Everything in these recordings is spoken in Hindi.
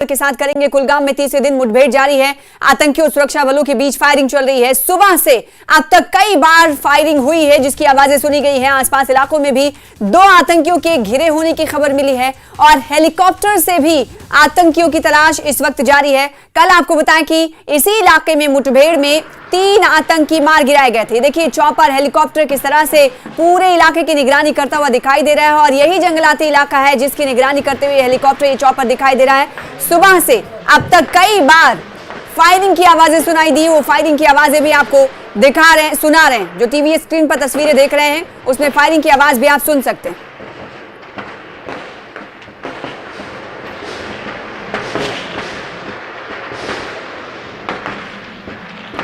के साथ करेंगे। कुलगाम में तीसरे दिन मुठभेड़ जारी है। आतंकियों और सुरक्षा बलों के बीच फायरिंग चल रही है। सुबह से अब तक कई बार फायरिंग हुई है जिसकी आवाजें सुनी गई हैं। आसपास इलाकों में भी 2 आतंकियों के घिरे होने की खबर मिली है और हेलीकॉप्टर से भी आतंकियों की तलाश इस वक्त जारी है। कल आपको बताएं कि इसी इलाके में मुठभेड़ में 3 आतंकी मार गिराए गए थे। देखिए चॉपर हेलीकॉप्टर किस तरह से पूरे इलाके की निगरानी करता हुआ दिखाई दे रहा है और यही जंगलाती इलाका है जिसकी निगरानी करते हुए हेलीकॉप्टर ये चॉपर दिखाई दे रहा है। सुबह से अब तक कई बार फायरिंग की आवाजें सुनाई दी। वो फायरिंग की आवाजें भी आपको सुना रहे हैं। जो टीवी स्क्रीन पर तस्वीरें देख रहे हैं उसमें फायरिंग की आवाज भी आप सुन सकते हैं।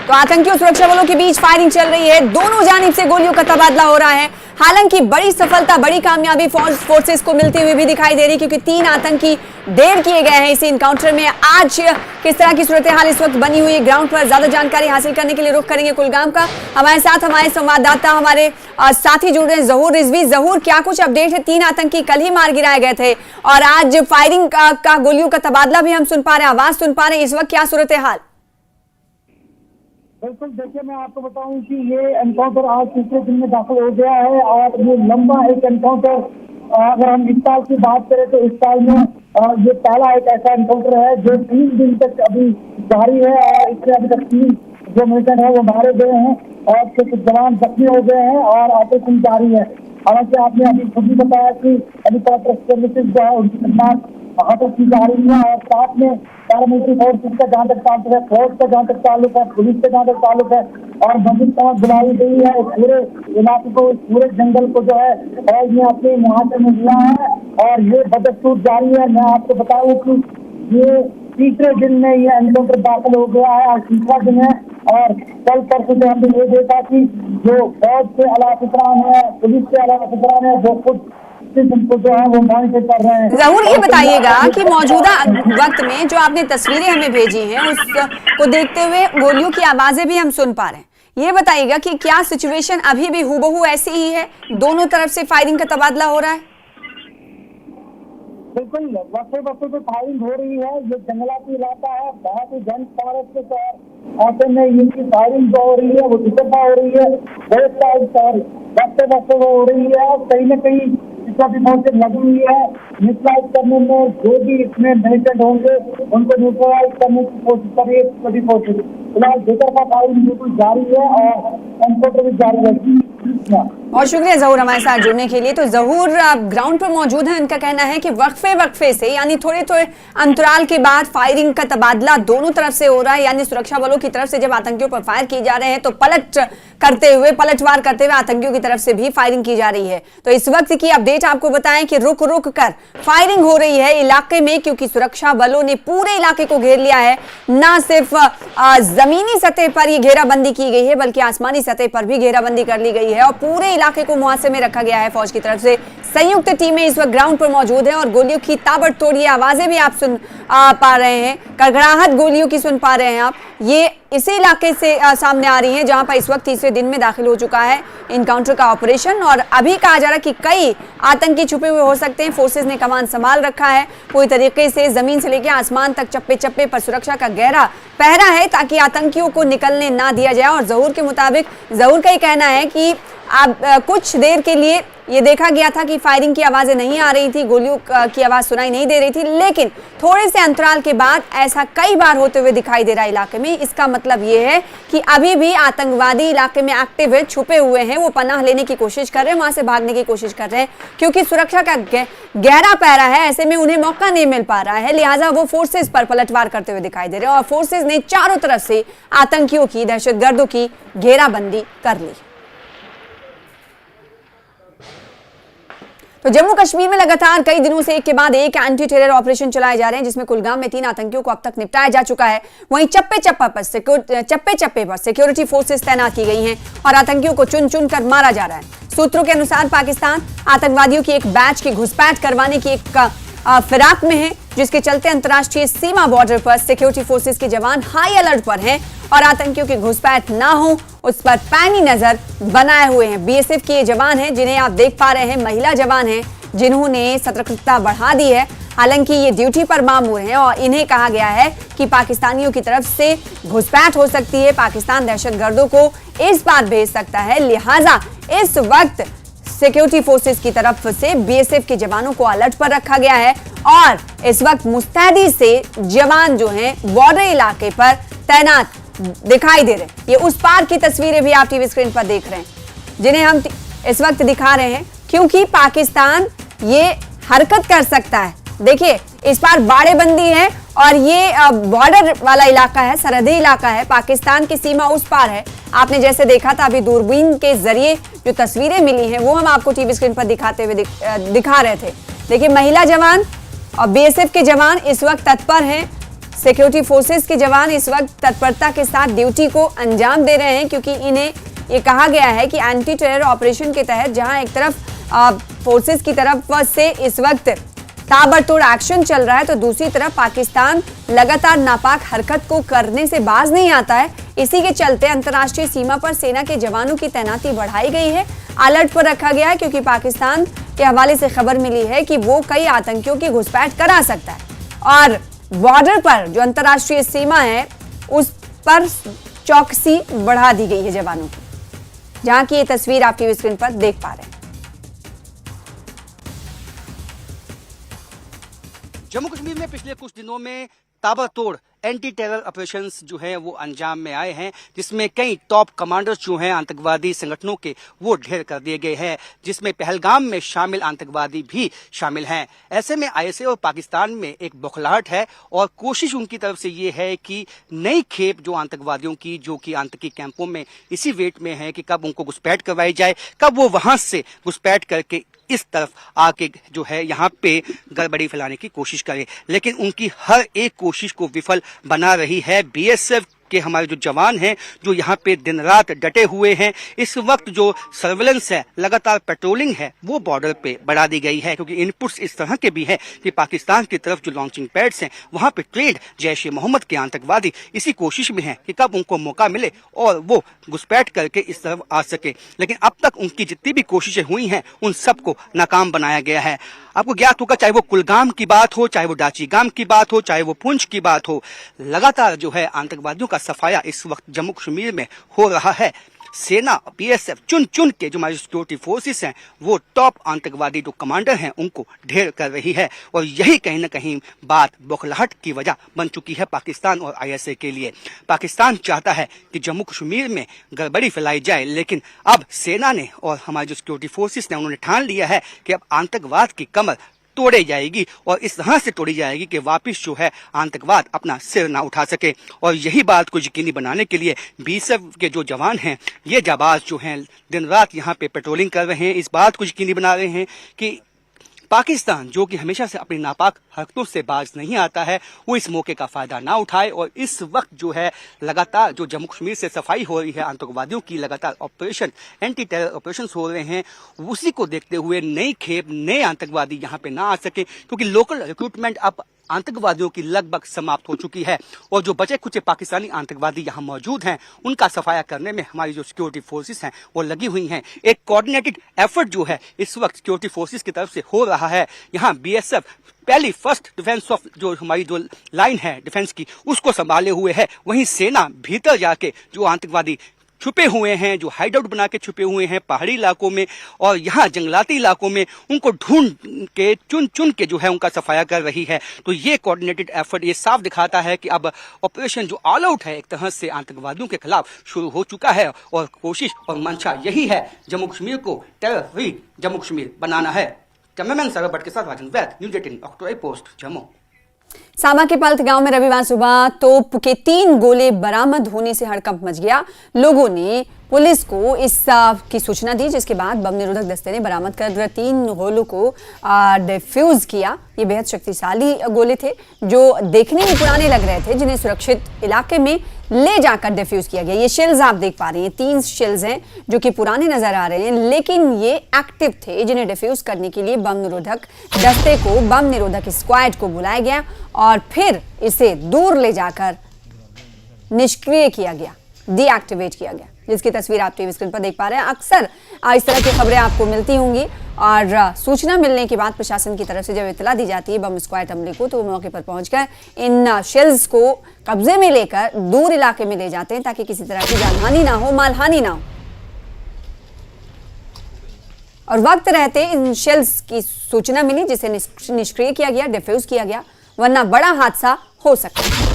तो आतंकियों सुरक्षा बलों के बीच फायरिंग चल रही है। दोनों जानिब से गोलियों का तबादला हो रहा है। हालांकि बड़ी सफलता, बड़ी कामयाबी फोर्सेस को मिलती हुई भी दिखाई दे रही क्योंकि 3 आतंकी ढेर किए गए हैं इस इनकाउंटर में। आज किस तरह की सूरत हाल इस वक्त बनी हुई है ग्राउंड पर, ज्यादा जानकारी हासिल करने के लिए रुख करेंगे कुलगाम का। हमारे साथ हमारे संवाददाता, हमारे साथी जुड़ रहे हैं जहूर रिजवी। जहूर, क्या कुछ अपडेट है? 3 आतंकी कल ही मार गिराए गए थे और आज फायरिंग का गोलियों का तबादला भी हम सुन पा रहे हैं, आवाज सुन पा रहे हैं। इस वक्त क्या सूरत हाल? बिल्कुल, देखिए मैं आपको बताऊं कि ये एनकाउंटर आज तीसरे दिन में दाखिल हो गया है और ये लंबा एक एनकाउंटर, अगर हम इस साल की बात करें तो इस साल में ये पहला एक ऐसा एनकाउंटर है जो 3 दिन तक अभी जारी है और इसमें अभी तक 3 जो मिलिटेंट है वो मारे गए हैं और कुछ जवान जख्मी हो गए हैं और ऑपरेशन जारी है। हालांकि आपने अभी खुद ही बताया कि हेलीकॉप्टर सर्विसेज जो है उनकी खदमात हाथों की जा रही है और साथ में पैरामिलिट्री फोर्स का जहाँ तक ताल्लुक है, फौज का जहाँ तक ताल्लुक है, पुलिस का जहाँ तक ताल्लुक है और बंदूक तक बुलाई गई है। पूरे इलाके को, पूरे जंगल को जो है फौज ने अपने मुहासे में लिया है और ये बदस्तूर जारी है। मैं आपको बताऊं कि ये तीसरे दिन में ये एनकाउंटर दाखिल हो गया है और तीसरा दिन है और कल परसों से हमने ये देखा कि जो फौज के अला फिकरान है, पुलिस के अला फिकरान है, वो खुद जो है वो मॉनिटर कर रहे हैं। जरूर ये बताइएगा कि मौजूदा वक्त में जो आपने तस्वीरें हमें भेजी हैं उसको देखते हुए गोलियों की आवाजें भी हम सुन पा रहे हैं। ये बताइएगा कि क्या सिचुएशन अभी भी हूबहू ऐसी ही है, दोनों तरफ से फायरिंग का तबादला हो रहा है? बिल्कुल, वक्फे तो फायरिंग हो रही है। ये जंगलाती इलाका है, बहुत ही घन फॉरेस्ट के ऐसे में इनकी फायरिंग जो हो रही है वो दुपट्टा हो रही है, वक्फे वो हो रही है और कहीं न कहीं इसका भी बहुत लगी हुई है न्यूट्रलाइज करने में। जो भी इसमें मिलिटेंट होंगे उनको न्यूट्रलाइज करने की कोशिश कर रही है सभी फोर्सेज। फिलहाल बेतरफा फायरिंग बिल्कुल जारी है और एनकाउंटर भी जारी है। बहुत शुक्रिया जहूर हमारे साथ जुड़ने के लिए। तो जहूर ग्राउंड पर मौजूद है। इनका कहना है कि वक्फे से यानी थोड़े अंतराल के बाद फायरिंग का तबादला दोनों तरफ से हो रहा है, यानी सुरक्षा बलों की तरफ से जब आतंकियों पर फायर किए जा रहे हैं तो पलटवार करते हुए आतंकियों की तरफ से भी फायरिंग की जा रही है। तो इस वक्त की अपडेट आपको बताएं कि रुक कर फायरिंग हो रही है इलाके में क्योंकि सुरक्षा बलों ने पूरे इलाके को घेर लिया है। ना सिर्फ जमीनी सतह पर ये घेराबंदी की गई है बल्कि आसमानी सतह पर भी घेराबंदी कर ली गई है और पूरे इलाके को मुहासे में रखा गया है फौज की तरफ से। संयुक्त टीमें इस वक्त ग्राउंड पर मौजूद है और गोलियों की ताबड़तोड़ ये आवाजें भी आप सुन पा रहे हैं, कड़कड़ाहट गोलियों की सुन पा रहे हैं आप। ये इसी इलाके से सामने आ रही है जहां पर इस वक्त तीसरे दिन में दाखिल हो चुका है इनकाउंटर का ऑपरेशन और अभी कहा जा रहा है कि कई आतंकी छुपे हुए हो सकते हैं। फोर्सेज ने कमान संभाल रखा है पूरी तरीके से, जमीन से लेकर आसमान तक चप्पे चप्पे पर सुरक्षा का गहरा पहरा है ताकि आतंकियों को निकलने ना दिया जाए। और जहूर के मुताबिक, जहूर का ये कहना है कि अब कुछ देर के लिए ये देखा गया था कि फायरिंग की आवाजें नहीं आ रही थी, गोलियों की आवाज सुनाई नहीं दे रही थी, लेकिन थोड़े से अंतराल के बाद ऐसा कई बार होते हुए दिखाई दे रहा है इलाके में। इसका मतलब ये है कि अभी भी आतंकवादी इलाके में एक्टिव है, छुपे हुए हैं, वो पनाह लेने की कोशिश कर रहे हैं, वहां से भागने की कोशिश कर रहे हैं क्योंकि सुरक्षा का गहरा पहरा है। ऐसे में उन्हें मौका नहीं मिल पा रहा है, लिहाजा वो फोर्सेज पर पलटवार करते हुए दिखाई दे रहे हैं और फोर्सेज ने चारों तरफ से आतंकियों की, दहशतगर्दों की घेराबंदी कर ली। तो जम्मू कश्मीर में लगातार कई दिनों से एक के बाद एक एंटी टेरर ऑपरेशन चलाए जा रहे हैं जिसमें कुलगाम में 3 आतंकियों को अब तक निपटाया जा चुका है। वहीं चप्पे चप्पे पर सिक्योरिटी फोर्सेस तैनात की गई हैं और आतंकियों को चुन चुन कर मारा जा रहा है। सूत्रों के अनुसार पाकिस्तान आतंकवादियों की एक बैच की घुसपैठ करवाने की एक फिराक में है जिसके चलते अंतर्राष्ट्रीय सीमा बॉर्डर पर सिक्योरिटी फोर्सेस के जवान हाई अलर्ट पर हैं और आतंकियों की घुसपैठ ना हो उस पर पैनी नजर बनाए हुए हैं। बीएसएफ के ये जवान हैं जिन्हें आप देख पा रहे हैं, महिला जवान हैं जिन्होंने सतर्कता बढ़ा दी है। हालांकि ये ड्यूटी पर मामूर हैं और इन्हें कहा गया है कि पाकिस्तानियों की तरफ से घुसपैठ हो सकती है, पाकिस्तान दहशतगर्दों को इस बार भेज सकता है, लिहाजा इस वक्त सिक्योरिटी फोर्सेस की तरफ से बीएसएफ के जवानों को अलर्ट पर रखा गया है और इस वक्त मुस्तैदी से जवान जो हैं बॉर्डर इलाके पर तैनात दिखाई दे रहे हैं। ये उस पार की तस्वीरें भी आप टीवी स्क्रीन पर देख रहे हैं, जिन्हें हम इस वक्त दिखा रहे हैं, क्योंकि पाकिस्तान ये हरकत कर सकता है। देखिए, इस पार बाड़ेबंदी है और ये बॉर्डर वाला इलाका है, सरहदी इलाका है, पाकिस्तान की सीमा उस पार है। आपने जैसे देखा था अभी दूरबीन के जरिए जो तस्वीरें मिली हैं वो हम आपको टीवी स्क्रीन पर दिखाते हुए दिखा रहे थे। देखिए, महिला जवान और बीएसएफ के जवान इस वक्त तत्पर हैं, सिक्योरिटी फोर्सेस के जवान इस वक्त तत्परता के साथ ड्यूटी को अंजाम दे रहे हैं, क्योंकि इन्हें ये कहा गया है कि एंटी टेरर ऑपरेशन के तहत जहां एक तरफ फोर्सेस की तरफ से इस वक्त ताबड़तोड़ एक्शन चल रहा है, तो दूसरी तरफ पाकिस्तान लगातार नापाक हरकत को करने से बाज नहीं आता है। इसी के चलते अंतर्राष्ट्रीय सीमा पर सेना के जवानों की तैनाती बढ़ाई गई है, अलर्ट पर रखा गया है, क्योंकि पाकिस्तान के हवाले से खबर मिली है कि वो कई आतंकियों की घुसपैठ करा सकता है और बॉर्डर पर जो अंतर्राष्ट्रीय सीमा है उस पर चौकसी बढ़ा दी गई है जवानों की, जहां की ये तस्वीर आप टीवी स्क्रीन पर देख पा रहे हैं। जम्मू कश्मीर में पिछले कुछ दिनों में ताबड़तोड़ एंटी टेरर ऑपरेशंस जो हैं वो अंजाम में आए हैं, जिसमें कई टॉप कमांडर्स जो हैं आतंकवादी संगठनों के वो ढेर कर दिए गए हैं, जिसमें पहलगाम में शामिल आतंकवादी भी शामिल हैं। ऐसे में आईएसए और पाकिस्तान में एक बौखलाहट है और कोशिश उनकी तरफ से ये है कि नई खेप जो आतंकवादियों की, जो कि आतंकी कैंपों में इसी वेट में है कि कब उनको घुसपैठ करवाई जाए, कब वो वहां से घुसपैठ करके इस तरफ आके जो है यहाँ पे गड़बड़ी फैलाने की कोशिश करे। लेकिन उनकी हर एक कोशिश को विफल बना रही है बीएसएफ के हमारे जो जवान हैं, जो यहाँ पे दिन रात डटे हुए हैं। इस वक्त जो सर्वेलेंस है, लगातार पेट्रोलिंग है, वो बॉर्डर पे बढ़ा दी गई है, क्योंकि इनपुट्स इस तरह के भी हैं कि पाकिस्तान की तरफ जो लॉन्चिंग पैड्स हैं वहां पे ट्रेंड जैश ए मोहम्मद के आतंकवादी इसी कोशिश में हैं कि कब उनको मौका मिले और वो घुसपैठ करके इस तरफ आ सके। लेकिन अब तक उनकी जितनी भी कोशिशें हुई हैं उन सबको नाकाम बनाया गया है। आपको ज्ञात होगा, चाहे वो कुलगाम की बात हो, चाहे वो डाचीगाम की बात हो, चाहे वो पुंछ की बात हो, लगातार जो है आतंकवादियों का सफाया इस वक्त जम्मू कश्मीर में हो रहा है। सेना बीएसएफ चुन चुन के जो हमारी सिक्योरिटी फोर्सेस हैं वो टॉप आतंकवादी जो कमांडर हैं उनको ढेर कर रही है और यही कहीं ना कहीं बात बौखलाहट की वजह बन चुकी है पाकिस्तान और आईएसए के लिए। पाकिस्तान चाहता है कि जम्मू कश्मीर में गड़बड़ी फैलाई जाए, लेकिन अब सेना ने और हमारी जो सिक्योरिटी फोर्सेस ने उन्होंने ठान लिया है कि अब आतंकवाद की कमर तोड़ी जाएगी और इस तरह से तोड़ी जाएगी कि वापस जो है आतंकवाद अपना सिर ना उठा सके। और यही बात को यकीनी बनाने के लिए बीएसएफ के जो जवान हैं, ये जाबाज जो हैं दिन रात यहाँ पे पेट्रोलिंग कर रहे हैं, इस बात को यकीनी बना रहे हैं कि पाकिस्तान जो कि हमेशा से अपनी नापाक हरकतों से बाज नहीं आता है, वो इस मौके का फायदा ना उठाए। और इस वक्त जो है लगातार जो जम्मू कश्मीर से सफाई हो रही है, आतंकवादियों की लगातार ऑपरेशन, एंटी टेरर ऑपरेशन हो रहे हैं, उसी को देखते हुए नई खेप, नए आतंकवादी यहाँ पे ना आ सके, क्योंकि लोकल रिक्रूटमेंट अब आतंकवादियों की लगभग समाप्त हो चुकी है और जो बचे खुचे पाकिस्तानी आतंकवादी यहाँ मौजूद हैं उनका सफाया करने में हमारी जो सिक्योरिटी फोर्सेस हैं वो लगी हुई हैं। एक कोऑर्डिनेटेड एफर्ट जो है इस वक्त सिक्योरिटी फोर्सेस की तरफ से हो रहा है। यहाँ बीएसएफ पहली फर्स्ट डिफेंस ऑफ जो हमारी जो लाइन है डिफेंस की उसको संभाले हुए है, वहीं सेना भीतर जाके जो आतंकवादी छुपे हुए हैं, जो हाइड आउट बना के छुपे हुए हैं पहाड़ी इलाकों में और यहाँ जंगलाती इलाकों में, उनको ढूंढ के चुन चुन के जो है उनका सफाया कर रही है। तो ये कोऑर्डिनेटेड एफर्ट ये साफ दिखाता है कि अब ऑपरेशन जो ऑल आउट है एक तरह से आतंकवादियों के खिलाफ शुरू हो चुका है और कोशिश और मंशा यही है, जम्मू कश्मीर को टेरर फ्री जम्मू कश्मीर बनाना है। कैमरामैन सरब भट्ट के साथ राजन वैद, न्यूज़ 18 अक्टूबर पोस्ट जम्मू। सामा के पल्त गांव में रविवार सुबह तोप के 3 गोले बरामद होने से हड़कंप मच गया। लोगों ने पुलिस को इस की सूचना दी, जिसके बाद बम निरोधक दस्ते ने बरामद कर 3 गोलों को डिफ्यूज किया। ये बेहद शक्तिशाली गोले थे जो देखने में पुराने लग रहे थे, जिन्हें सुरक्षित इलाके में ले जाकर डिफ्यूज किया गया। ये शेल्स आप देख पा रहे हैं, 3 शेल्स हैं जो कि पुराने नजर आ रहे हैं, लेकिन ये एक्टिव थे, जिन्हें डिफ्यूज करने के लिए बम निरोधक दस्ते को, बम निरोधक स्क्वाड को बुलाया गया और फिर इसे दूर ले जाकर निष्क्रिय किया गया, डीएक्टिवेट किया गया। जिसकी तस्वीर आप टीवी स्क्रीन पर देख पा रहे हैं। अक्सर इस तरह की खबरें आपको मिलती होंगी और सूचना मिलने के बाद प्रशासन की तरफ से जब इत्तला दी जाती है बम स्क्वाड अमले को, तो वो मौके पर पहुंचकर इन शेल्स को कब्जे में लेकर दूर इलाके में ले जाते हैं ताकि किसी तरह की जानहानि ना हो, मालहानि ना हो। और वक्त रहते इन शेल्स की सूचना मिली जिसे निष्क्रिय किया गया, डिफ्यूज किया गया, वरना बड़ा हादसा हो सकता है।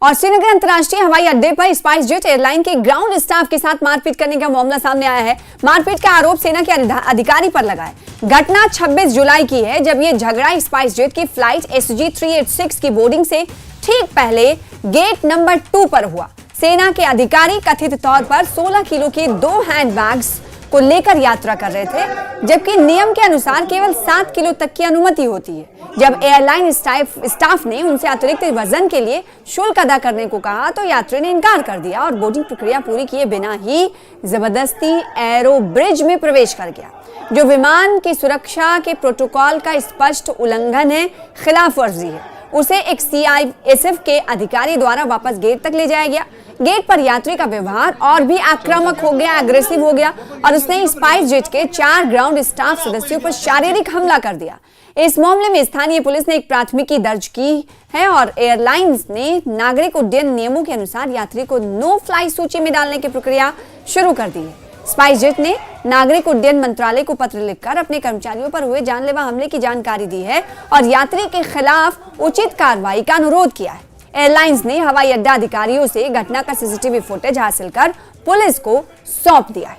और श्रीनगर अंतर्राष्ट्रीय हवाई अड्डे पर स्पाइस जेट एयरलाइन के ग्राउंड स्टाफ के साथ मारपीट करने का मामला सामने आया है। मारपीट का आरोप सेना के अधिकारी पर लगा है। घटना 26 जुलाई की है, जब यह झगड़ा स्पाइस जेट की फ्लाइट SG-386 की बोर्डिंग से ठीक पहले गेट नंबर 2 पर हुआ। सेना के अधिकारी कथित तौर पर 16 किलो के 2 हैंडबैग्स को लेकर यात्रा कर रहे थे, जबकि नियम के अनुसार केवल 7 किलो तक की अनुमति होती है। जब एयरलाइन स्टाफ ने उनसे अतिरिक्त वजन के लिए शुल्क अदा करने को कहा तो यात्री ने इनकार कर दिया और बोर्डिंग प्रक्रिया पूरी किए बिना ही जबरदस्ती एरो ब्रिज में प्रवेश कर गया, जो विमान की सुरक्षा के प्रोटोकॉल का स्पष्ट उल्लंघन है, खिलाफ वर्जी है। उसे एक CISF के अधिकारी द्वारा वापस गेट तक ले जाया गया। गेट पर यात्री का व्यवहार और भी आक्रामक हो गया, एग्रेसिव हो गया और उसने स्पाइस जेट के 4 ग्राउंड स्टाफ सदस्यों पर शारीरिक हमला कर दिया। इस मामले में स्थानीय पुलिस ने एक प्राथमिकी दर्ज की है और एयरलाइंस ने नागरिक उड्डयन नियमों के अनुसार यात्री को नो फ्लाई सूची में डालने की प्रक्रिया शुरू कर दी है। स्पाइस जेट ने नागरिक उड्डयन मंत्रालय को पत्र लिखकर अपने कर्मचारियों पर हुए जानलेवा हमले की जानकारी दी है और यात्री के खिलाफ उचित कार्रवाई का अनुरोध किया है। एयरलाइंस ने हवाई अड्डा अधिकारियों से घटना का CCTV फुटेज हासिल कर पुलिस को सौंप दिया है।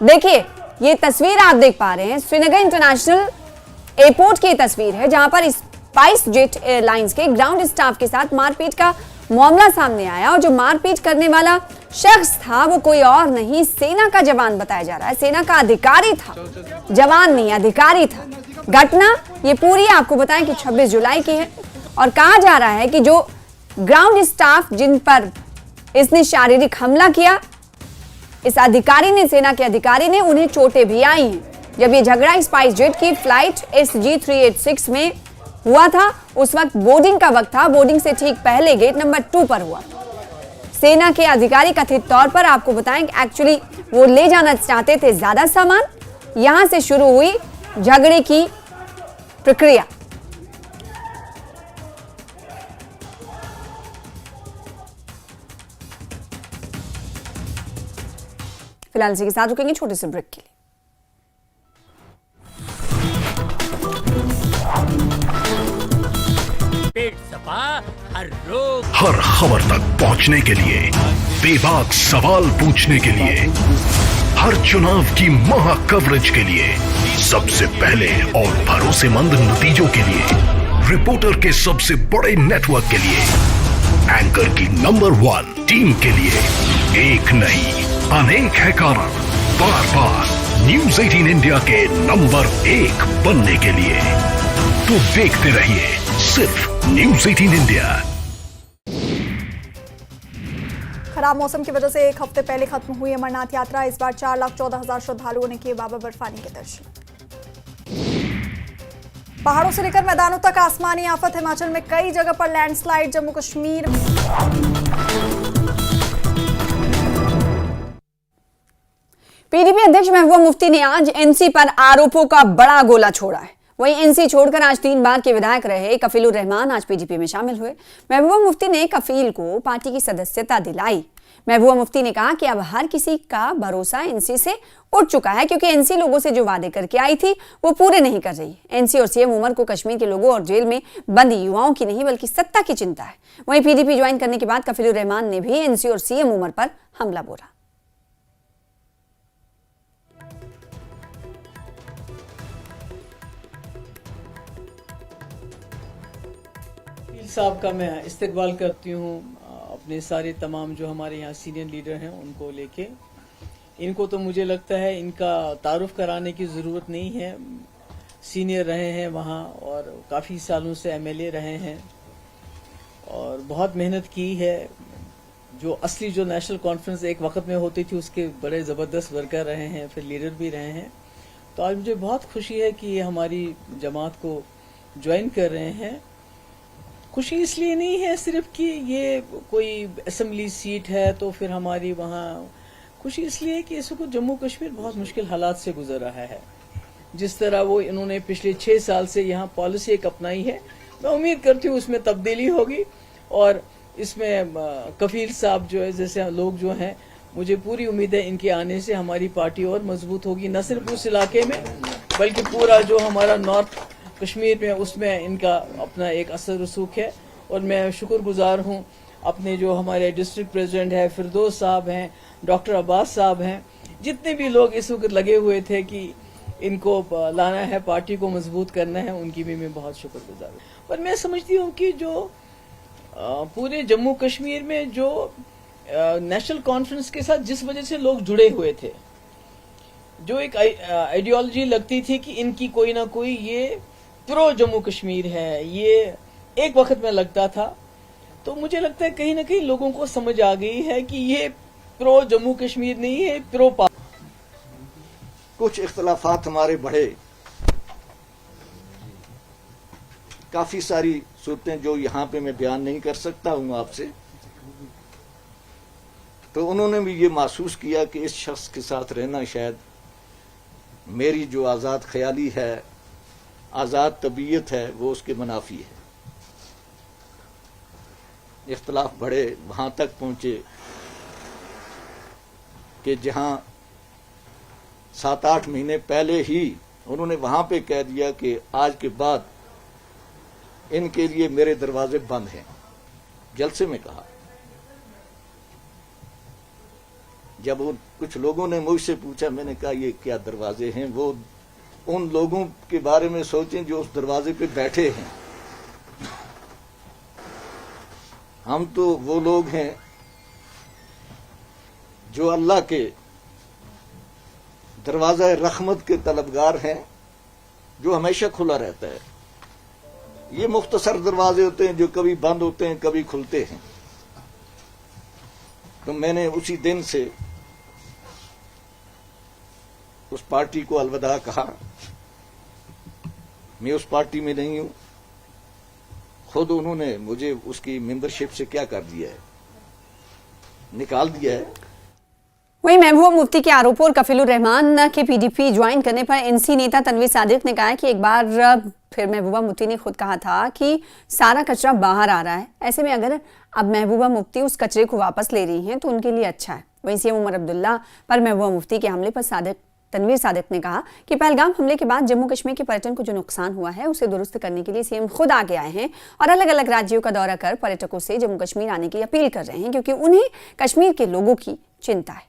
देखिए, ये तस्वीर आप देख पा रहे हैं श्रीनगर इंटरनेशनल एयरपोर्ट की तस्वीर है, जहां पर स्पाइस जेट एयरलाइंस के ग्राउंड स्टाफ के साथ मारपीट का मामला सामने आया और जो मारपीट करने वाला शख्स था वो कोई और नहीं, सेना का जवान बताया जा रहा है। सेना का अधिकारी था, जवान नहीं अधिकारी था। घटना ये पूरी आपको बताएं कि 26 जुलाई की है और कहा जा रहा है कि जो ग्राउंड स्टाफ जिन पर इसने शारीरिक हमला किया, इस अधिकारी ने, सेना के अधिकारी ने, उन्हें चोटें भी आई हैं। जब ये झगड़ा स्पाइस जेट की फ्लाइट SG-386 में हुआ था, उस वक्त बोर्डिंग का वक्त था। बोर्डिंग से ठीक पहले गेट नंबर 2 पर हुआ। सेना के अधिकारी कथित तौर पर आपको बताएं कि एक्चुअली वो ले जाना चाहते थे ज्यादा सामान। यहां से शुरू हुई झगड़े की प्रक्रिया। फिलहाल इसी के साथ रुकेंगे छोटे से ब्रेक के लिए। पेट सफा, हर रोग, हर खबर तक पहुंचने के लिए, बेबाक सवाल पूछने के लिए, हर चुनाव की महा कवरेज के लिए, सबसे पहले और भरोसेमंद नतीजों के लिए, रिपोर्टर के सबसे बड़े नेटवर्क के लिए, एंकर की नंबर 1 टीम के लिए एक नहीं अनेक है कारण बार बार न्यूज़ 18 इंडिया के नंबर 1 बनने के लिए। तो देखते रहिए सिर्फ न्यूज़ 18 इंडिया। खराब मौसम की वजह से एक हफ्ते पहले खत्म हुई अमरनाथ यात्रा। इस बार 4,14,000 श्रद्धालुओं ने किए बाबा बर्फानी के दर्शन। पहाड़ों से लेकर मैदानों तक आसमानी आफत। हिमाचल में कई जगह पर लैंडस्लाइड। जम्मू कश्मीर PDP अध्यक्ष महबूबा मुफ्ती ने आज NC पर आरोपों का बड़ा गोला छोड़ा है। वहीं NC छोड़कर आज 3 बार के विधायक रहे कफीलुर रहमान आज PDP में शामिल हुए। महबूबा मुफ्ती ने कफील को पार्टी की सदस्यता दिलाई। महबूबा मुफ्ती ने कहा कि अब हर किसी का भरोसा NC से उठ चुका है, क्योंकि NC लोगों से जो वादे करके आई थी वो पूरे नहीं कर रही। NC और CM उमर को कश्मीर के लोगों और जेल में बंद युवाओं की नहीं बल्कि सत्ता की चिंता है। वहीं PDP ज्वाइन करने के बाद कफीलुर रहमान ने भी NC और CM उमर पर हमला बोला। साहब का मैं इस्तकबाल करती हूँ। अपने सारे तमाम जो हमारे यहाँ सीनियर लीडर हैं उनको लेके, इनको तो मुझे लगता है इनका तारुफ कराने की ज़रूरत नहीं है। सीनियर रहे हैं वहाँ और काफ़ी सालों से MLA रहे हैं और बहुत मेहनत की है। जो असली जो नेशनल कॉन्फ्रेंस एक वक्त में होती थी उसके बड़े ज़बरदस्त वर्कर रहे हैं, फिर लीडर भी रहे हैं। तो आज मुझे बहुत खुशी है कि ये हमारी जमात को ज्वाइन कर रहे हैं। खुशी इसलिए नहीं है सिर्फ कि ये कोई असेंबली सीट है तो फिर हमारी वहाँ खुशी इसलिए है कि इस वक्त जम्मू कश्मीर बहुत मुश्किल हालात से गुजर रहा है। जिस तरह वो इन्होंने पिछले 6 साल से यहाँ पॉलिसी एक अपनाई है, मैं उम्मीद करती हूँ उसमें तब्दीली होगी और इसमें कफील साहब जो है जैसे लोग जो हैं, मुझे पूरी उम्मीद है इनके आने से हमारी पार्टी और मजबूत होगी, न सिर्फ उस इलाके में बल्कि पूरा जो हमारा नॉर्थ कश्मीर में उसमें इनका अपना एक असर रसूख है। और मैं शुक्रगुजार हूँ अपने जो हमारे डिस्ट्रिक्ट प्रेसिडेंट है फिरदौस साहब हैं, डॉक्टर अब्बास साहब हैं, जितने भी लोग इस वक्त लगे हुए थे कि इनको लाना है, पार्टी को मजबूत करना है, उनकी भी मैं बहुत शुक्रगुजार हूँ। पर मैं समझती हूँ कि जो पूरे जम्मू कश्मीर में जो नेशनल कॉन्फ्रेंस के साथ जिस वजह से लोग जुड़े हुए थे, जो एक आइडियोलॉजी लगती थी कि इनकी कोई ना कोई ये प्रो जम्मू कश्मीर है, ये एक वक्त में लगता था, तो मुझे लगता है कहीं ना कहीं लोगों को समझ आ गई है कि ये प्रो जम्मू कश्मीर नहीं है, प्रो कुछ इख्तलाफात हमारे बढ़े, काफी सारी सूरतें जो यहाँ पे मैं बयान नहीं कर सकता हूँ आपसे, तो उन्होंने भी ये महसूस किया कि इस शख्स के साथ रहना शायद मेरी जो आज़ाद ख्याली है, आज़ाद तबीयत है, वो उसके मुनाफी है। इख्तलाफ बढ़े, वहां तक पहुंचे कि जहां 7-8 महीने पहले ही उन्होंने वहां पे कह दिया कि आज के बाद इनके लिए मेरे दरवाजे बंद हैं। जलसे में कहा, जब वो कुछ लोगों ने मुझसे पूछा, मैंने कहा ये क्या दरवाजे हैं, वो उन लोगों के बारे में सोचें जो उस दरवाजे पे बैठे हैं। हम तो वो लोग हैं जो अल्लाह के दरवाजा रहमत के तलबगार हैं, जो हमेशा खुला रहता है। ये मुख्तसर दरवाजे होते हैं जो कभी बंद होते हैं, कभी खुलते हैं। तो मैंने उसी दिन से उस पार्टी को अलविदा कहा। मैं उस पार्टी में नहीं हूं, खुद उन्होंने मुझे उसकी मेंबरशिप से क्या कर दिया है, निकाल दिया है। वहीं महबूबा मुफ्ती के आरोपों और कफीलुर रहमान के पीडीपी ज्वाइन करने पर एनसी नेता तनवीर सादिक ने कहा है कि एक बार फिर महबूबा मुफ्ती ने खुद कहा था कि सारा कचरा बाहर आ रहा है, ऐसे में अगर अब महबूबा मुफ्ती उस कचरे को वापस ले रही हैं तो उनके लिए अच्छा है। वहीं सीएम उमर अब्दुल्ला पर महबूबा मुफ्ती के हमले पर तनवीर सादिक ने कहा कि पहलगाम हमले के बाद जम्मू कश्मीर के पर्यटन को जो नुकसान हुआ है उसे दुरुस्त करने के लिए सीएम खुद आगे आए हैं और अलग अलग राज्यों का दौरा कर पर्यटकों से जम्मू कश्मीर आने की अपील कर रहे हैं, क्योंकि उन्हें कश्मीर के लोगों की चिंता है।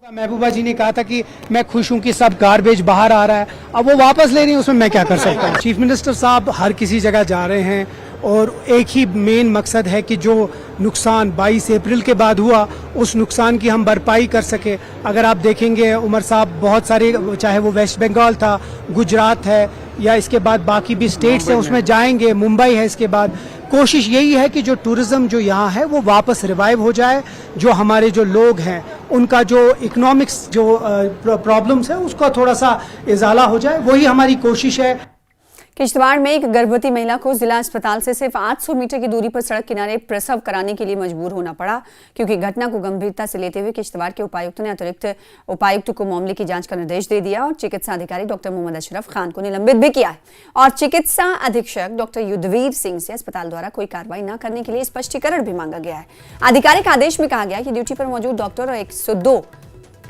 महबूबा जी ने कहा था कि मैं खुश हूं कि सब गार्बेज बाहर आ रहा है, अब वो वापस ले रही है, उसमें मैं क्या कर सकता हूं। चीफ मिनिस्टर साहब हर किसी जगह जा रहे हैं और एक ही मेन मकसद है कि जो नुकसान 22 अप्रैल के बाद हुआ उस नुकसान की हम भरपाई कर सके। अगर आप देखेंगे उमर साहब बहुत सारे, चाहे वो वेस्ट बंगाल था, गुजरात है या इसके बाद बाकी भी स्टेट्स हैं, उसमें जाएंगे, मुंबई है, इसके बाद कोशिश यही है कि जो टूरिज्म जो यहाँ है वो वापस रिवाइव हो जाए, जो हमारे जो लोग हैं उनका जो इकोनॉमिक्स जो प्रॉब्लम्स है उसका थोड़ा सा इजाला हो जाए, वही हमारी कोशिश है। किश्तवाड़ में एक गर्भवती महिला को जिला अस्पताल से सिर्फ 800 मीटर की दूरी पर सड़क किनारे प्रसव कराने के लिए मजबूर होना पड़ा, क्योंकि घटना को गंभीरता से लेते हुए किश्तवाड़ के उपायुक्त ने अतिरिक्त उपायुक्त को मामले की जांच का निर्देश दे दिया और चिकित्सा अधिकारी डॉक्टर मोहम्मद अशरफ खान को निलंबित भी किया है और चिकित्सा अधीक्षक डॉक्टर युद्धवीर सिंह से अस्पताल द्वारा कोई कार्रवाई न करने के लिए स्पष्टीकरण भी मांगा गया है। आधिकारिक आदेश में कहा गया कि ड्यूटी पर मौजूद डॉक्टर और 102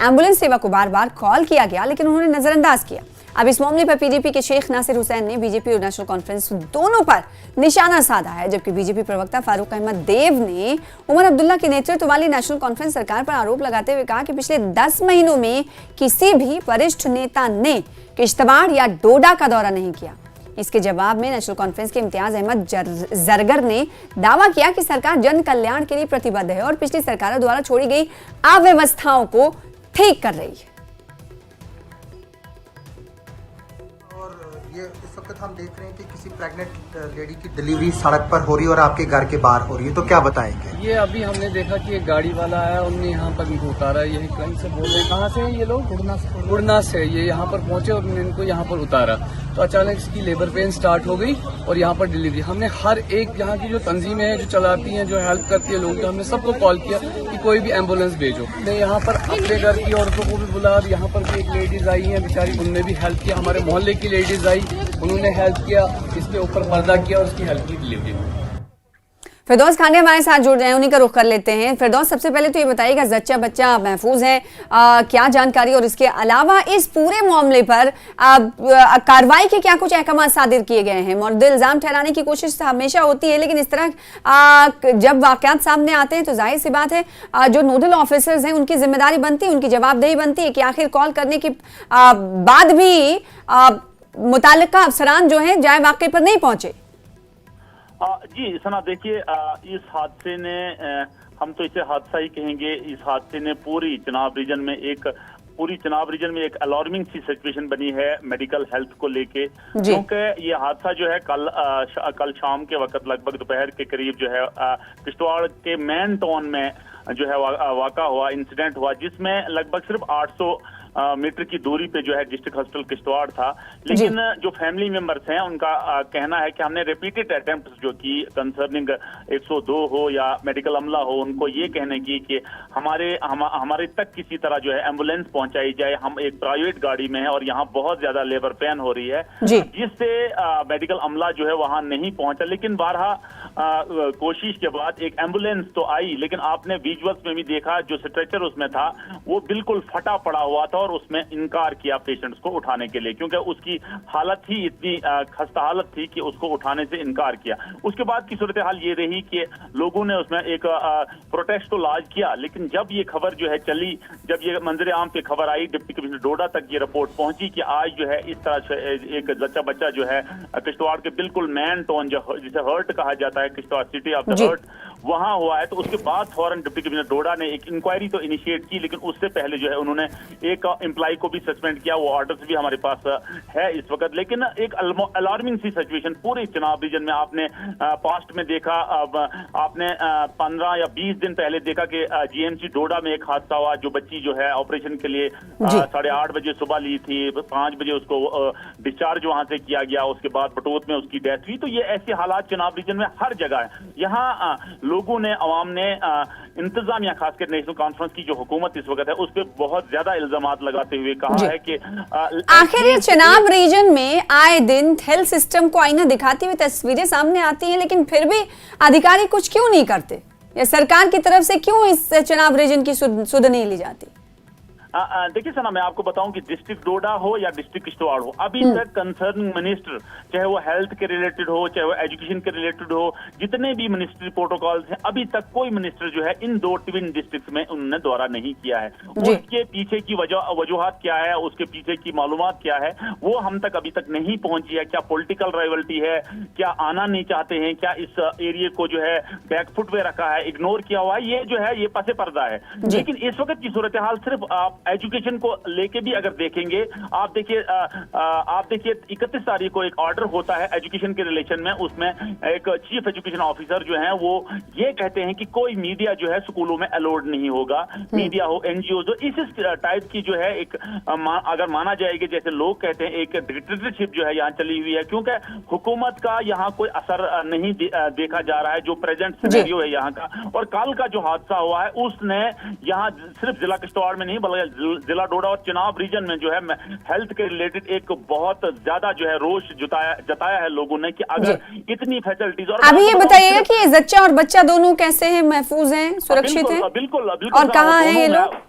एम्बुलेंस सेवा को बार बार कॉल किया गया, लेकिन उन्होंने नजरअंदाज किया। अब इस मामले पर पीडीपी के शेख नासिर हुसैन ने बीजेपी और नेशनल कॉन्फ्रेंस दोनों पर निशाना साधा है, जबकि बीजेपी प्रवक्ता फारूक अहमद देव ने उमर अब्दुल्ला के नेतृत्व वाली नेशनल कॉन्फ्रेंस सरकार पर आरोप लगाते हुए कहा कि पिछले 10 महीनों में किसी भी वरिष्ठ नेता ने किश्तवाड़ या डोडा का दौरा नहीं किया। इसके जवाब में नेशनल कॉन्फ्रेंस के इम्तियाज अहमद जरगर ने दावा किया कि सरकार जन कल्याण के लिए प्रतिबद्ध है और पिछली सरकारों द्वारा छोड़ी गई अव्यवस्थाओं को ठीक कर रही है। और ये इस वक्त हम देख रहे हैं कि किसी प्रेग्नेंट लेडी की डिलीवरी सड़क पर हो रही है और आपके घर के बाहर हो रही है, तो क्या बताएंगे? ये अभी हमने देखा कि एक गाड़ी वाला आया, उनने यहाँ पर इनको उतारा। ये कहीं से बोल रहे हैं, कहाँ से हैं ये लोग? उड़ना से। ये यहाँ पर पहुंचे और उन्होंने इनको यहाँ पर उतारा, तो अचानक इसकी लेबर पेन स्टार्ट हो गई और यहाँ पर डिलीवरी। हमने हर एक यहाँ की जो तंजीमें हैं, जो चलाती हैं, जो हेल्प करती है लोगों को, हमने सबको कॉल किया कि कोई भी एम्बुलेंस भेजो। हमने यहाँ पर अपने घर की औरतों को भी बुला, यहाँ पर भी एक लेडीज आई है बेचारी, उनने भी हेल्प किया। हमारे मोहल्ले की लेडीज आई, उन्होंने हेल्प किया, इसके ऊपर पर्दा किया और उसकी हेल्प की डिलीवरी हुई। फिरदौस खान हमारे साथ जुड़ रहे हैं, उन्हीं का रुख कर लेते हैं। फिरदौस, सबसे पहले तो ये बताइएगा, जच्चा बच्चा महफूज है, क्या जानकारी, और इसके अलावा इस पूरे मामले पर कार्रवाई के क्या कुछ अहकाम सादिर किए गए हैं? मुर्द इल्जाम ठहराने की कोशिश हमेशा होती है, लेकिन इस तरह जब वाकयात सामने आते हैं तो जाहिर सी बात है जो नोडल ऑफिसर्स हैं उनकी जिम्मेदारी बनती है, उनकी जवाबदेही बनती है कि आखिर कॉल करने के बाद भी मुतालिका अफसरान जो है जाए वाक़े पर नहीं पहुंचे। जी सना, देखिए इस हादसे ने, हम तो इसे हादसा ही कहेंगे, इस हादसे ने पूरी चनाब रीजन में एक अलार्मिंग सी सिचुएशन बनी है मेडिकल हेल्थ को लेके, क्योंकि ये हादसा जो है कल शाम के वक्त लगभग दोपहर के करीब जो है किश्तवाड़ के मेन टाउन में जो है वाक़ा हुआ, इंसिडेंट हुआ, जिसमें लगभग सिर्फ 800 मीटर की दूरी पे जो है डिस्ट्रिक्ट हॉस्पिटल किश्तवाड़ था। लेकिन जो फैमिली मेंबर्स हैं उनका कहना है कि हमने रिपीटेड अटेम्प्ट्स जो की कंसर्निंग 102 हो या मेडिकल अमला हो, उनको ये कहने की कि हमारे तक किसी तरह जो है एम्बुलेंस पहुंचाई जाए। हम एक प्राइवेट गाड़ी में है और यहाँ बहुत ज्यादा लेबर पेन हो रही है, जिससे मेडिकल अमला जो है वहां नहीं पहुंचा। लेकिन बारहा कोशिश के बाद एक एम्बुलेंस तो आई, लेकिन आपने विजुअल्स में भी देखा जो स्ट्रेचर उसमें था वो बिल्कुल फटा पड़ा हुआ था और उसमें इनकार किया पेशेंट्स को उठाने के लिए, क्योंकि उसकी हालत ही इतनी खस्ता हालत थी कि उसको उठाने से इनकार किया। उसके बाद की सूरत हाल ये रही कि लोगों ने उसमें एक प्रोटेस्ट तो लॉन्च किया, लेकिन जब ये खबर जो है चली, जब ये मंजर आम पे खबर आई, डिप्टी कमिश्नर डोडा तक ये रिपोर्ट पहुंची कि आज जो है इस तरह से एक जच्चा बच्चा जो है किश्तवाड़ के बिल्कुल मेन टाउन जिसे हर्ट कहा जाता है, Kishtwar city of the heart, वहां हुआ है। तो उसके बाद फौरन डिप्टी कमिश्नर डोडा ने एक इंक्वायरी तो इनिशिएट की, लेकिन उससे पहले जो है उन्होंने एक एम्प्लॉय को भी सस्पेंड किया। वो ऑर्डर्स भी हमारे पास है इस वक्त। लेकिन एक अलार्मिंग सी सिचुएशन पूरे चनाब रीजन में आपने पास्ट में देखा, आपने 15 या 20 दिन पहले देखा कि जीएमसी डोडा में एक हादसा हुआ, जो बच्ची जो है ऑपरेशन के लिए 8:30 बजे सुबह ली थी, 5 बजे उसको डिस्चार्ज वहां से किया गया, उसके बाद बटोत में उसकी डेथ हुई। तो ये ऐसे हालात चनाब रीजन में हर जगह है। यहाँ लोगों ने, अवाम ने, इंतजामिया खासकर नेशनल कॉन्फ्रेंस की जो हुकूमत इस वक्त है उस पर बहुत ज्यादा इल्जामात लगाते हुए कहा है कि आखिर ये चनाब रीजन में आए दिन हेल्थ सिस्टम को आईना दिखाती हुई तस्वीरें सामने आती हैं, लेकिन फिर भी अधिकारी कुछ क्यों नहीं करते, या सरकार की तरफ से क्यों इस चनाब रीजन की सुध नहीं ली जाती? देखिए सना, मैं आपको बताऊं कि डिस्ट्रिक्ट डोडा हो या डिस्ट्रिक्ट किश्तवाड़ हो, अभी तक कंसर्निंग मिनिस्टर, चाहे वो हेल्थ के रिलेटेड हो, चाहे वो एजुकेशन के रिलेटेड हो, जितने भी मिनिस्ट्री प्रोटोकॉल्स हैं, अभी तक कोई मिनिस्टर जो है इन 2 ट्विन डिस्ट्रिक्ट में उन्होंने दौरा नहीं किया है। उसके पीछे की वजूहात क्या है, उसके पीछे की मालूमात क्या है, वो हम तक अभी तक नहीं पहुंची है। क्या पॉलिटिकल राइवल्टी है, क्या आना नहीं चाहते हैं, क्या इस एरिया को जो है बैकफुट पे रखा है, इग्नोर किया हुआ है, ये जो है ये पसे पर्दा है। लेकिन इस वक्त की सूरत हाल सिर्फ आप एजुकेशन को लेके भी अगर देखेंगे, आप देखिए 31 तारीख को एक ऑर्डर होता है एजुकेशन के रिलेशन में, उसमें एक चीफ एजुकेशन ऑफिसर जो है वो ये कहते हैं कि कोई मीडिया जो है स्कूलों में अलाउड नहीं होगा, मीडिया हो, एनजीओ हो, इस टाइप की जो है एक अगर माना जाएगा, जैसे लोग कहते हैं एक डिक्टेटरशिप जो है यहाँ चली हुई है, क्योंकि हुकूमत का यहाँ कोई असर नहीं देखा जा रहा है, जो प्रेजेंट सिनेरियो है यहाँ का। और कल का जो हादसा हुआ है उसने यहाँ सिर्फ जिला किश्तवाड़ में नहीं बल्कि जिला डोडा और चनाब रीजन में जो है हेल्थ के रिलेटेड एक बहुत ज्यादा जो है रोष जताया है लोगों ने कि अगर इतनी फैसिलिटीज। और अभी ये बताइएगा कि ये जच्चा और बच्चा दोनों कैसे हैं, महफूज हैं, सुरक्षित हैं? बिल्कुल और कहाँ हैं ये लोग?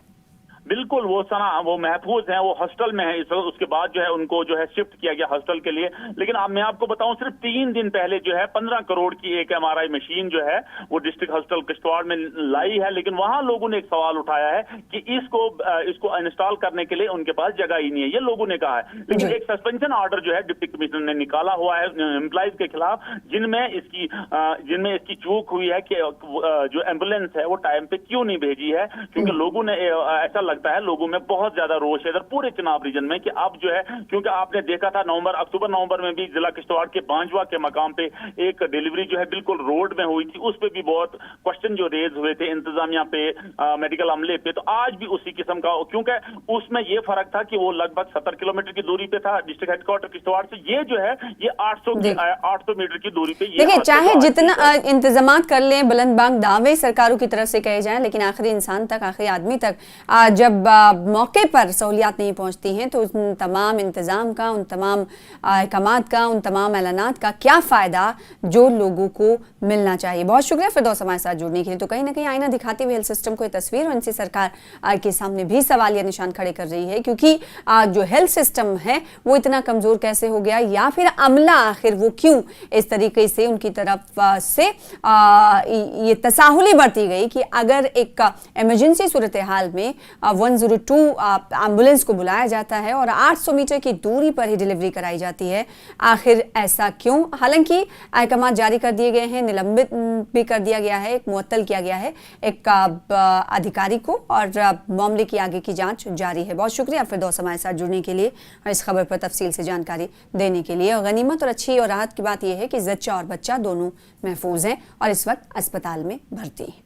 बिल्कुल वो महफूज हैं, वो हॉस्टल में है इस वक्त। उसके बाद जो है उनको जो है शिफ्ट किया गया हॉस्टल के लिए। लेकिन अब मैं आपको बताऊं, सिर्फ 3 दिन पहले जो है 15 करोड़ की एक MRI मशीन जो है वो डिस्ट्रिक्ट हॉस्टल किश्तवाड़ में लाई है, लेकिन वहां लोगों ने एक सवाल उठाया है कि इसको इंस्टॉल करने के लिए उनके पास जगह ही नहीं है, ये लोगों ने कहा है। लेकिन एक सस्पेंशन ऑर्डर जो है डिप्टी कमिश्नर ने निकाला हुआ है एम्प्लॉइज के खिलाफ, जिनमें इसकी चूक हुई है कि जो एम्बुलेंस है वो टाइम पे क्यों नहीं भेजी है, क्योंकि लोगों ने ऐसा लगता है लोगों में बहुत ज्यादा रोष है इधर पूरे चुनाव रीजन में कि अब जो है, क्योंकि आपने देखा था अक्टूबर नवंबर में भी जिला किश्तवाड़ के बांजवा के मकाम पे एक डिलीवरी जो है बिल्कुल रोड में हुई थी, उस पे भी बहुत क्वेश्चन जो रेज हुए थे इंतजामिया पे, मेडिकल अमले पे। तो आज भी उसी किस्म का, क्योंकि उसमें ये फर्क था कि वो लगभग 70 किलोमीटर की दूरी पे था डिस्ट्रिक्ट हेडक्वार्टर किश्तवाड़ से, ये जो है ये 800 मीटर की दूरी पे। देखिए, चाहे जितना इंतजाम कर लें, बुलंदबांग दावे सरकारों की तरफ से कहे जाएं, लेकिन आखिरी इंसान तक, आखिरी आदमी तक जब मौके पर सहूलियात नहीं पहुंचती हैं तो उन तमाम इंतजाम का, उन तमाम अहकामात का, उन तमाम ऐलानात का क्या फ़ायदा जो लोगों को मिलना चाहिए। बहुत शुक्रिया फिरदौस हमारे साथ जुड़ने के लिए। तो कहीं ना कहीं आईना दिखाते हुए हेल्थ सिस्टम को ये तस्वीर एनसी सरकार के सामने भी सवालिया निशान खड़े कर रही है, क्योंकि जो हेल्थ सिस्टम है वो इतना कमज़ोर कैसे हो गया, या फिर अमला आखिर वो क्यों इस तरीके से उनकी तरफ से ये तसाहुली बरती गई कि अगर एक इमरजेंसी सूरत हाल में 102 एम्बुलेंस को बुलाया जाता है और 800 मीटर की दूरी पर ही डिलीवरी कराई जाती है, आखिर ऐसा क्यों। हालांकि अहकाम जारी कर दिए गए हैं, निलंबित भी कर दिया गया है, एक मुअत्तल किया गया है एक अधिकारी को, और मामले की आगे की जांच जारी है। बहुत शुक्रिया फिरदौस हमारे साथ जुड़ने के लिए और इस खबर पर तफसील से जानकारी देने के लिए। और गनीमत और अच्छी और राहत की बात यह है कि जच्चा और बच्चा दोनों महफूज हैं और इस वक्त अस्पताल में भर्ती हैं।